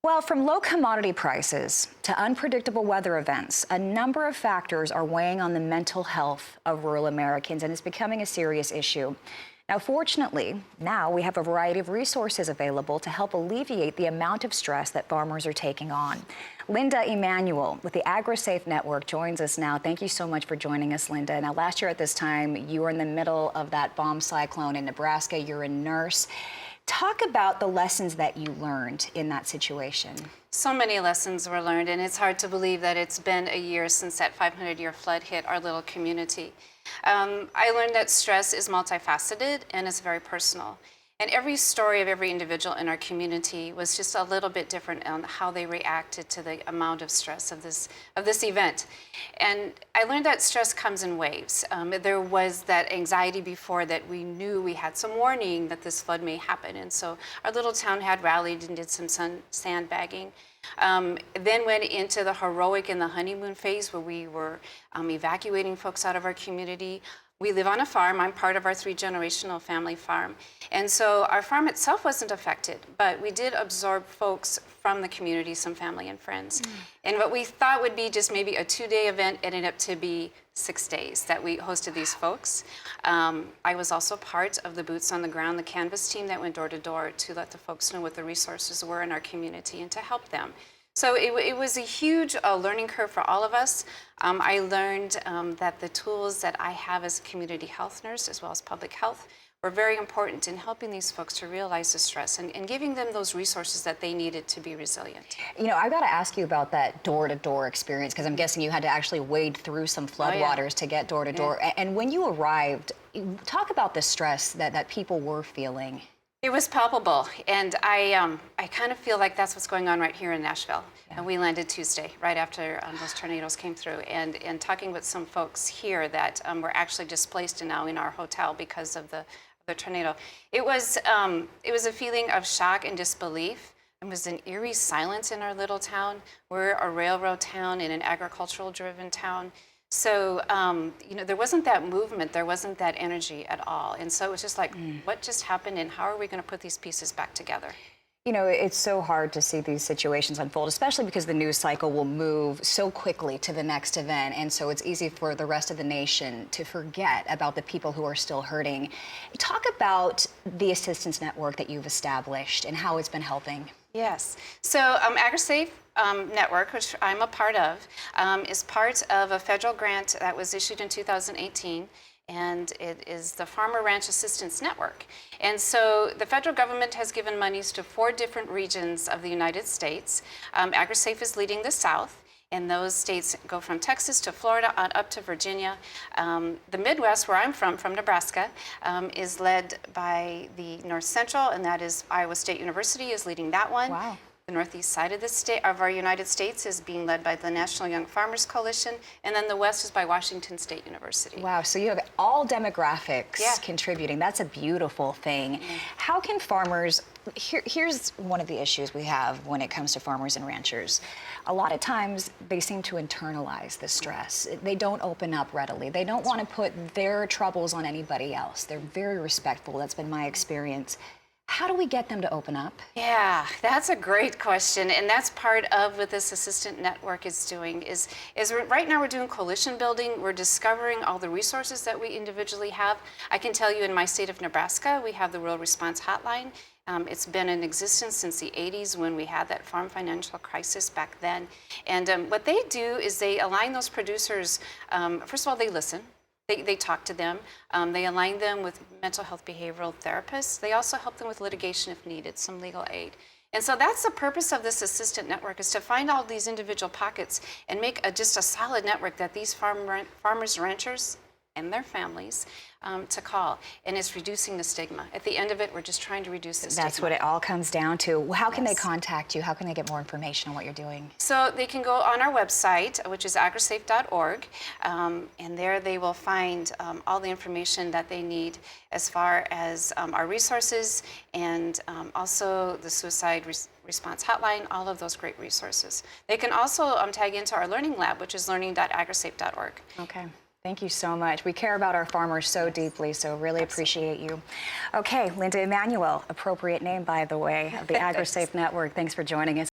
Well, from low commodity prices to unpredictable weather events, a number of factors are weighing on the mental health of rural Americans, and it's becoming a serious issue. Now, fortunately, now we have a variety of resources available to help alleviate the amount of stress that farmers are taking on. Linda Emanuel with the AgriSafe Network joins us now. Thank you so much for joining us, Linda. Now, last year at this time, you were in the middle of that bomb cyclone in Nebraska. You're a nurse. Talk about the lessons that you learned in that situation. So many lessons were learned, and it's hard to believe that it's been a year since that 500-year flood hit our little community. I learned that stress is multifaceted and it's very personal. And every story of every individual in our community was just a little bit different on how they reacted to the amount of stress of this event. And I learned that stress comes in waves. There was that anxiety before that we knew we had some warning that this flood may happen. And so our little town had rallied and did some sandbagging. Then went into the heroic and the honeymoon phase where we were evacuating folks out of our community. We live on a farm. I'm part of our 3-generational family farm. And so our farm itself wasn't affected, but we did absorb folks from the community, some family and friends. And what we thought would be just maybe a 2-day event ended up to be 6 days that we hosted these folks. I was also part of the boots on the ground, the canvas team that went door to door to let the folks know what the resources were in our community and to help them. So it was a huge learning curve for all of us. I learned that the tools that I have as a community health nurse, as well as public health, were very important in helping these folks to realize the stress and giving them those resources that they needed to be resilient. You know, I've got to ask you about that door-to-door experience, because I'm guessing you had to actually wade through some floodwaters to get door-to-door. Yeah. And when you arrived, talk about the stress that people were feeling. It was palpable, and I kind of feel like that's what's going on right here in Nashville. Yeah. And we landed Tuesday, right after those tornadoes came through, and talking with some folks here that were actually displaced now in our hotel because of the tornado. It was a feeling of shock and disbelief. It was an eerie silence in our little town. We're a railroad town in an agricultural-driven town. So, you know, there wasn't that movement, there wasn't that energy at all. And so it was just like, what just happened and how are we going to put these pieces back together? You know, it's so hard to see these situations unfold, especially because the news cycle will move so quickly to the next event. And so it's easy for the rest of the nation to forget about the people who are still hurting. Talk about the assistance network that you've established and how it's been helping. Yes. So AgriSafe Network, which I'm a part of, is part of a federal grant that was issued in 2018. And it is the Farmer Ranch Assistance Network. And so the federal government has given monies to 4 different regions of the United States. AgriSafe is leading the South, and those states go from Texas to Florida on up to Virginia. The Midwest, where I'm from Nebraska, is led by the North Central, and that is Iowa State University is leading that one. Wow. The northeast side of the state of our United States is being led by the National Young Farmers Coalition, and then the west is by Washington State University. Wow, so you have all demographics contributing. That's a beautiful thing. How can farmers, here's one of the issues we have when it comes to farmers and ranchers. A lot of times they seem to internalize the stress. They don't open up readily. They don't want to put their troubles on anybody else. They're very respectful. That's been my experience. How do we get them to open up? Yeah, that's a great question, and that's part of what this assistant network is doing. Is right now we're doing coalition building. We're discovering all the resources that we individually have. I can tell you in my state of Nebraska, we have the Rural Response Hotline. It's been in existence since the 80s when we had that farm financial crisis back then. And what they do is they align those producers. First of all, they listen. They talk to them. They align them with mental health behavioral therapists. They also help them with litigation if needed, some legal aid. And so that's the purpose of this assistant network, is to find all these individual pockets and make just a solid network that these farmers, ranchers, and their families to call, and it's reducing the stigma. At the end of it, we're just trying to reduce the stigma. That's what it all comes down to. How can they contact you? How can they get more information on what you're doing? So they can go on our website, which is agrisafe.org, and there they will find all the information that they need as far as our resources and also the suicide response hotline, all of those great resources. They can also tag into our learning lab, which is learning.agrisafe.org. Okay. Thank you so much. We care about our farmers so deeply, so really appreciate you. Okay, Linda Emanuel, appropriate name, by the way, of the AgriSafe Network. Thanks for joining us.